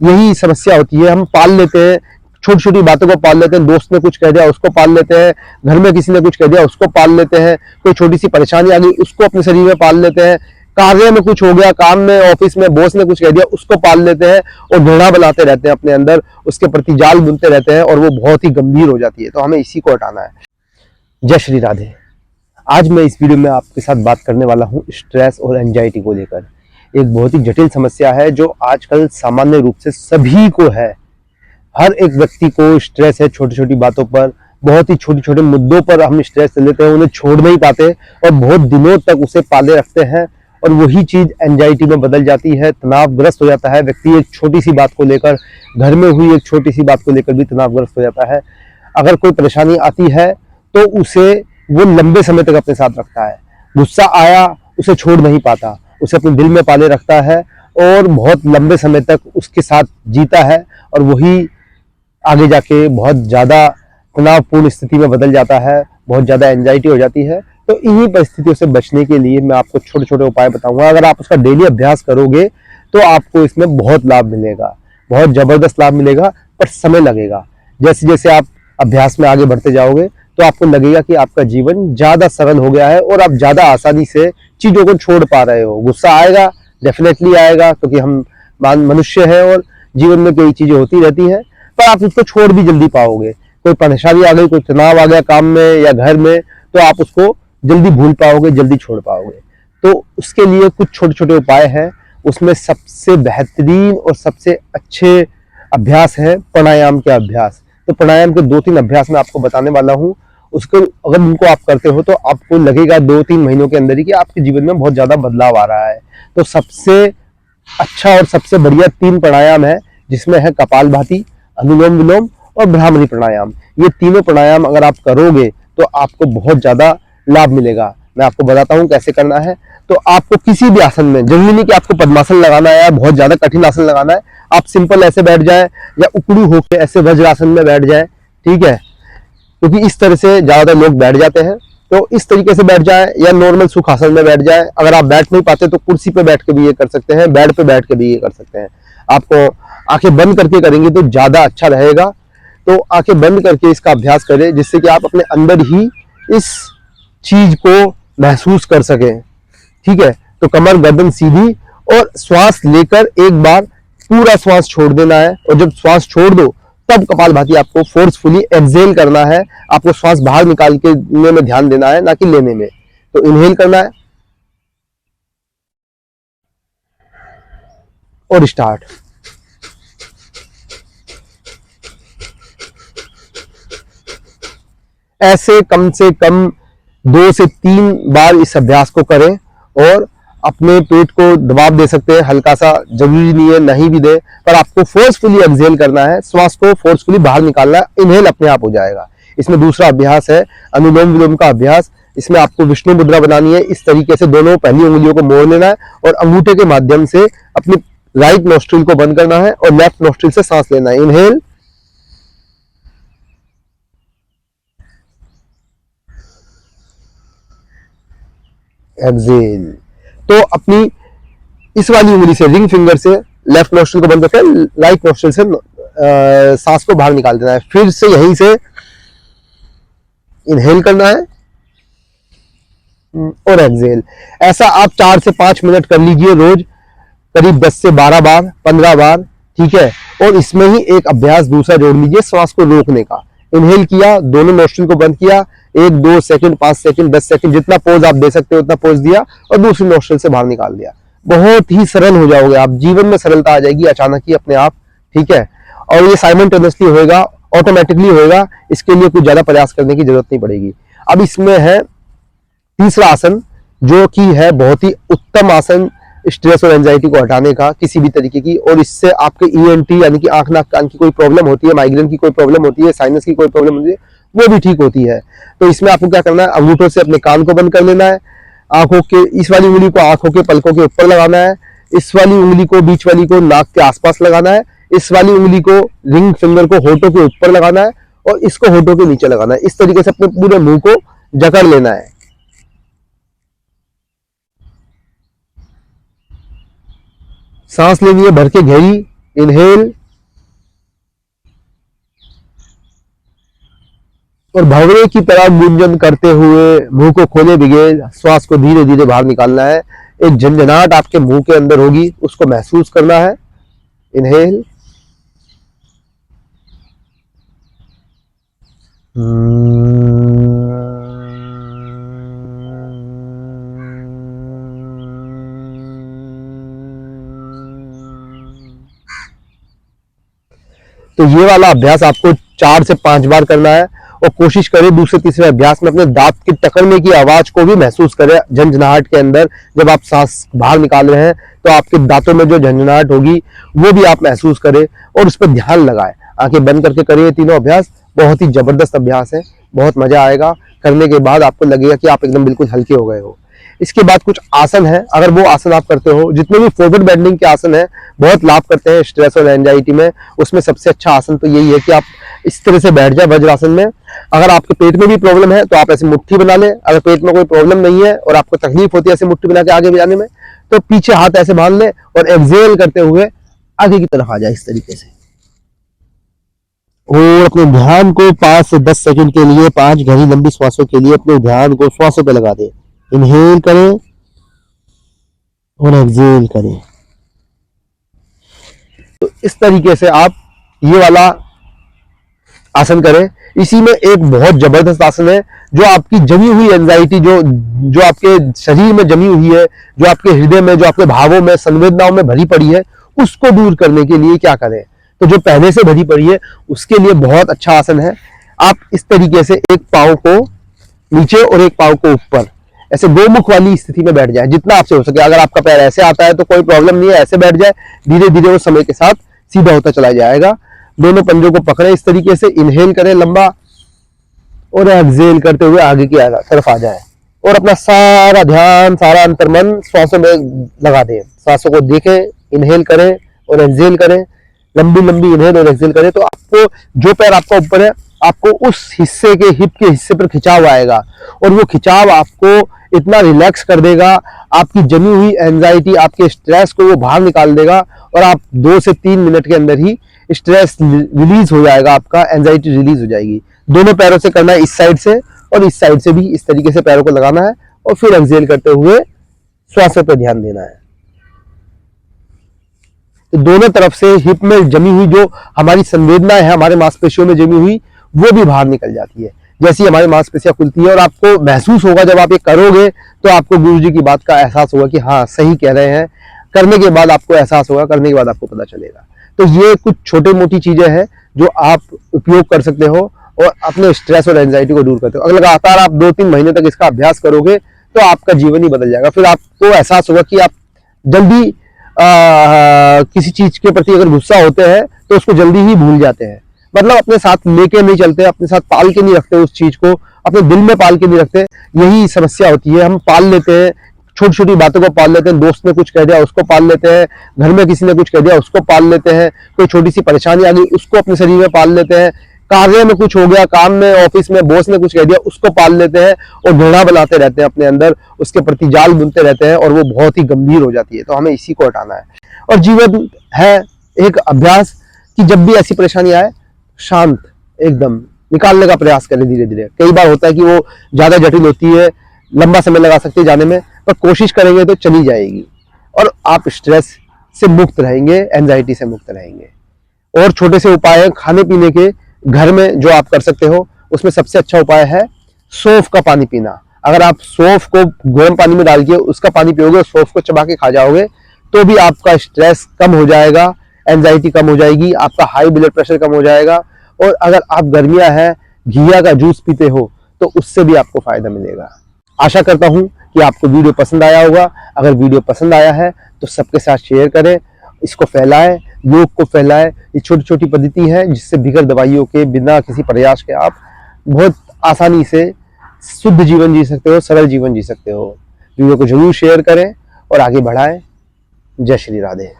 यही समस्या होती है। हम पाल लेते हैं, छोटी छोटी बातों को पाल लेते हैं, दोस्त ने कुछ कह दिया उसको पाल लेते हैं, घर में किसी ने कुछ कह दिया उसको पाल लेते हैं, कोई छोटी सी परेशानी आ गई उसको अपने शरीर में पाल लेते हैं, कार्य में कुछ हो गया, काम में ऑफिस में बॉस ने कुछ कह दिया उसको पाल लेते हैं और घृणा बनाते रहते हैं अपने अंदर, उसके प्रति जाल बुनते रहते हैं और वो बहुत ही गंभीर हो जाती है। तो हमें इसी को हटाना है। जय श्री राधे। आज मैं इस वीडियो में आपके साथ बात करने वाला हूँ स्ट्रेस और एंजाइटी को लेकर। एक बहुत ही जटिल समस्या है जो आजकल सामान्य रूप से सभी को है। हर एक व्यक्ति को स्ट्रेस है, छोटी छोटी बातों पर, बहुत ही छोटे छोटे मुद्दों पर हम स्ट्रेस लेते हैं, उन्हें छोड़ नहीं पाते और बहुत दिनों तक उसे पाले रखते हैं और वही चीज एंजाइटी में बदल जाती है, तनावग्रस्त हो जाता है व्यक्ति। एक छोटी सी बात को लेकर, घर में हुई एक छोटी सी बात को लेकर भी तनावग्रस्त हो जाता है। अगर कोई परेशानी आती है तो उसे वो लंबे समय तक अपने साथ रखता है। गुस्सा आया उसे छोड़ नहीं पाता, उसे अपने दिल में पाले रखता है और बहुत लंबे समय तक उसके साथ जीता है और वही आगे जाके बहुत ज़्यादा तनावपूर्ण स्थिति में बदल जाता है, बहुत ज़्यादा एंजाइटी हो जाती है। तो इन्हीं परिस्थितियों से बचने के लिए मैं आपको छोटे छोटे उपाय बताऊंगा। अगर आप उसका डेली अभ्यास करोगे तो आपको इसमें बहुत लाभ मिलेगा, बहुत ज़बरदस्त लाभ मिलेगा, पर समय लगेगा। जैसे जैसे आप अभ्यास में आगे बढ़ते जाओगे तो आपको लगेगा कि आपका जीवन ज़्यादा सरल हो गया है और आप ज़्यादा आसानी से चीज़ों को छोड़ पा रहे हो। गुस्सा आएगा, डेफिनेटली आएगा, क्योंकि हम मनुष्य हैं और जीवन में कई चीज़ें होती रहती हैं, पर आप उसको छोड़ भी जल्दी पाओगे। कोई परेशानी आ गई, कोई तनाव आ गया काम में या घर में, तो आप उसको जल्दी भूल पाओगे, जल्दी छोड़ पाओगे। तो उसके लिए कुछ छोटे छोटे उपाय हैं। उसमें सबसे बेहतरीन और सबसे अच्छे अभ्यास है प्राणायाम के अभ्यास। तो प्राणायाम के 2-3 अभ्यास मैं आपको बताने वाला हूँ। उसको अगर उनको आप करते हो तो आपको लगेगा 2-3 महीनों के अंदर ही कि आपके जीवन में बहुत ज्यादा बदलाव आ रहा है। तो सबसे अच्छा और सबसे बढ़िया 3 प्राणायाम है, जिसमें है कपालभाति, अनुलोम विलोम और भ्रामरी प्राणायाम। ये तीनों प्राणायाम अगर आप करोगे तो आपको बहुत ज्यादा लाभ मिलेगा। मैं आपको बताता हूँ कैसे करना है। तो आपको किसी भी आसन में, जरूरी नहीं कि आपको पद्मासन लगाना है या बहुत ज्यादा कठिन आसन लगाना है, आप सिंपल ऐसे बैठ जाए या उकड़ू होकर ऐसे वज्रासन में बैठ जाए, ठीक है, क्योंकि इस तरह से ज्यादातर लोग बैठ जाते हैं। तो इस तरीके से बैठ जाए या नॉर्मल सुखासन में बैठ जाए। अगर आप बैठ नहीं पाते तो कुर्सी पे बैठ के भी ये कर सकते हैं, बेड पे बैठ के भी ये कर सकते हैं। आपको आंखें बंद करके करेंगे तो ज्यादा अच्छा रहेगा। तो आंखें बंद करके इसका अभ्यास करें, जिससे कि आप अपने अंदर ही इस चीज को महसूस कर सकें, ठीक है। तो कमर गर्दन सीधी और श्वास लेकर एक बार पूरा श्वास छोड़ देना है और जब श्वास छोड़ दो तब कपालभाति आपको फोर्सफुली एक्सहेल करना है। आपको श्वास बाहर निकाल के लेने में ध्यान देना है, ना कि लेने में। तो इनहेल करना है और स्टार्ट। ऐसे कम से कम 2 से 3 बार इस अभ्यास को करें और अपने पेट को दबाव दे सकते हैं हल्का सा, जरूरी नहीं है नहीं भी दे, पर आपको फोर्सफुली एक्सहेल करना है, श्वास को फोर्सफुली बाहर निकालना है, इनहेल अपने आप हो जाएगा। इसमें दूसरा अभ्यास है अनुलोम विलोम का अभ्यास। इसमें आपको विष्णु मुद्रा बनानी है। इस तरीके से दोनों पहली उंगलियों को मोड़ लेना है और अंगूठे के माध्यम से अपनी राइट नोस्ट्रिल को बंद करना है और लेफ्ट नोस्ट्रिल से सांस लेना है। Inhale, exhale. तो अपनी इस वाली उंगली से, रिंग फिंगर से लेफ्ट नोस्ट्रिल को बंद करके राइट नोस्ट्रिल से सांस को बाहर निकाल देना है। फिर से यहीं से इनहेल करना है और एक्सहेल। ऐसा आप 4 से 5 मिनट कर लीजिए रोज, करीब 10 से 12 बार, 15 बार, ठीक है। और इसमें ही एक अभ्यास दूसरा जोड़ लीजिए, श्वास को रोकने का। इनहेल किया, दोनों नोस्ट्रिल को बंद किया, 1-2 सेकंड, 5 सेकंड, 10 सेकंड, जितना पोज आप दे सकते हो उतना पोज दिया और दूसरी नोस्ट्रिल से बाहर निकाल दिया। बहुत ही सरल हो जाओगे आप, जीवन में सरलता आ जाएगी अचानक ही अपने आप, ठीक है। और ये साइमल्टेनियसली होएगा, ऑटोमेटिकली होएगा, इसके लिए कुछ ज्यादा प्रयास करने की जरूरत नहीं पड़ेगी। अब इसमें है तीसरा आसन, जो कि है बहुत ही उत्तम आसन स्ट्रेस और एंजाइटी को हटाने का किसी भी तरीके की। और इससे आपके ईएनटी यानी कि आंख नाक कान की कोई प्रॉब्लम होती है, माइग्रेन की कोई प्रॉब्लम होती है, साइनस की कोई प्रॉब्लम होती है, वो भी ठीक होती है। तो इसमें आपको क्या करना है, अंगूठों से अपने कान को बंद कर लेना है, आंखों के इस वाली उंगली को आंखों के पलकों के ऊपर लगाना है, इस वाली उंगली को, बीच वाली को नाक के आसपास लगाना है, इस वाली उंगली को, रिंग फिंगर को होठों के ऊपर लगाना है और इसको होठों के नीचे लगाना है। इस तरीके से अपने पूरे मुंह को जकड़ लेना है। सांस लेनी है भर के गहरी, इनहेल और भंवरे की तरह गुंजन करते हुए मुंह को खोले बिगे श्वास को धीरे धीरे बाहर निकालना है। एक झंझनाहट आपके मुंह के अंदर होगी, उसको महसूस करना है। इनहेल तो ये वाला अभ्यास आपको 4 से 5 बार करना है और कोशिश करें दूसरे तीसरे अभ्यास में अपने दांत के टकरने की आवाज को भी महसूस करें। झंझनाहट के अंदर जब आप सांस बाहर निकाल रहे हैं तो आपके दांतों में जो झंझनाहट होगी वो भी आप महसूस करें और उस पर ध्यान लगाएं। आंखें बंद करके करें ये तीनों अभ्यास। बहुत ही जबरदस्त अभ्यास है, बहुत मजा आएगा। करने के बाद आपको लगेगा कि आप एकदम बिल्कुल हल्के हो गए हो। इसके बाद कुछ आसन है, अगर वो आसन आप करते हो, जितने भी फॉरवर्ड बेंडिंग के आसन है बहुत लाभ करते हैं स्ट्रेस और एंजाइटी में। उसमें सबसे अच्छा आसन तो यही है कि आप इस तरह से बैठ जाए वज्रासन में। अगर आपके पेट में भी प्रॉब्लम है तो आप ऐसे मुट्ठी बना लें। अगर पेट में कोई प्रॉब्लम नहीं है और आपको तकलीफ होती है ऐसे मुट्ठी बना के आगे जाने में, तो पीछे हाथ ऐसे बांध लें और एक्सेल करते हुए आगे की तरफ आ जाए इस तरीके से। और अपने ध्यान को 5 से 10 सेकंड के लिए 5 घनी लंबी श्वासों के लिए अपने ध्यान को श्वासों पे लगा दें। इनहेल करें और एक्सेल करें। तो इस तरीके से आप ये वाला आसन करें। इसी में एक बहुत जबरदस्त आसन है जो आपकी जमी हुई एंजाइटी जो आपके शरीर में जमी हुई है, जो आपके हृदय में, जो आपके भावों में, संवेदनाओं में भरी पड़ी है, उसको दूर करने के लिए क्या करें। तो जो पहले से भरी पड़ी है उसके लिए बहुत अच्छा आसन है। आप इस तरीके से एक पांव को नीचे और एक पांव को ऊपर ऐसे गोमुख वाली स्थिति में बैठ जाए जितना आपसे हो सके। अगर आपका पैर ऐसे आता है तो कोई प्रॉब्लम नहीं है, ऐसे बैठ जाए। धीरे धीरे वो समय के साथ सीधा होता चला जाएगा। दोनों पंजों को पकड़े इस तरीके से, इनहेल करें लंबा और एक्सेल करते हुए आगे की तरफ आ जाए और अपना सारा ध्यान, सारा अंतर्मन श्वासों में लगा दें। श्वासों को देखें, इनहेल करें और एक्सेल करें, लंबी लंबी इनहेल और एक्सेल करें। तो आपको जो पैर आपका ऊपर है, आपको उस हिस्से के हिप के हिस्से पर खिंचाव आएगा और वो खिंचाव आपको इतना रिलैक्स कर देगा, आपकी जमी हुई एंजाइटी, आपके स्ट्रेस को वो बाहर निकाल देगा और आप 2 से 3 मिनट के अंदर ही स्ट्रेस रिलीज हो जाएगा, आपका एंजाइटी रिलीज हो जाएगी। दोनों पैरों से करना है, इस साइड से और इस साइड से भी इस तरीके से पैरों को लगाना है और फिर एक्सेल करते हुए श्वासों पर ध्यान देना है। तो दोनों तरफ से हिप में जमी हुई जो हमारी संवेदनाएं है, हमारे मांसपेशियों में जमी हुई, वो भी बाहर निकल जाती है। जैसी हमारी मांसपेशियां खुलती है और आपको महसूस होगा जब आप ये करोगे तो आपको गुरु जी की बात का एहसास होगा कि हाँ सही कह रहे हैं। करने के बाद आपको एहसास होगा, करने के बाद आपको पता चलेगा। तो ये कुछ छोटी मोटी चीजें हैं जो आप उपयोग कर सकते हो और अपने स्ट्रेस और एंजाइटी को दूर करते हो। अगर लगातार आप 2-3 महीने तक इसका अभ्यास करोगे तो आपका जीवन ही बदल जाएगा। फिर आपको एहसास होगा कि आप जल्दी किसी चीज के प्रति अगर गुस्सा होते हैं तो उसको जल्दी ही भूल जाते हैं। मतलब अपने साथ लेके नहीं चलते, अपने साथ पाल के नहीं रखते, उस चीज को अपने दिल में पाल के नहीं रखते। यही समस्या होती है। हम पाल लेते हैं, छोटी छोटी बातों को पाल लेते हैं। दोस्त ने कुछ कह दिया उसको पाल लेते हैं, घर में किसी ने कुछ कह दिया उसको पाल लेते हैं, कोई छोटी सी परेशानी आ गई उसको अपने शरीर में पाल लेते हैं, कार्य में कुछ हो गया, काम में, ऑफिस में बॉस ने कुछ कह दिया उसको पाल लेते हैं और घृणा बनाते रहते हैं अपने अंदर, उसके प्रति जाल बुनते रहते हैं और वो बहुत ही गंभीर हो जाती है। तो हमें इसी को हटाना है। और जीवन है एक अभ्यास कि जब भी ऐसी परेशानी आए शांत एकदम निकालने का प्रयास करें धीरे धीरे। कई बार होता है कि वो ज्यादा जटिल होती है, लंबा समय लगा सकती है जाने में, पर कोशिश करेंगे तो चली जाएगी और आप स्ट्रेस से मुक्त रहेंगे, एंजाइटी से मुक्त रहेंगे। और छोटे से उपाय हैं खाने पीने के घर में जो आप कर सकते हो। उसमें सबसे अच्छा उपाय है सौंफ का पानी पीना। अगर आप सौंफ को गर्म पानी में डाल के उसका पानी पियोगे, सौंफ को चबा के खा जाओगे तो भी आपका स्ट्रेस कम हो जाएगा, एंजाइटी कम हो जाएगी, आपका हाई ब्लड प्रेशर कम हो जाएगा। और अगर आप गर्मियां हैं घिया का जूस पीते हो तो उससे भी आपको फायदा मिलेगा। आशा करता हूं कि आपको वीडियो पसंद आया होगा। अगर वीडियो पसंद आया है तो सबके साथ शेयर करें, इसको फैलाएं, योग को फैलाएं। ये छोटी छोटी पद्धति है जिससे बिगर दवाइयों के, बिना किसी प्रयास के आप बहुत आसानी से शुद्ध जीवन जी सकते हो, सरल जीवन जी सकते हो। वीडियो को जरूर शेयर करें और आगे बढ़ाएं। जय श्री राधे।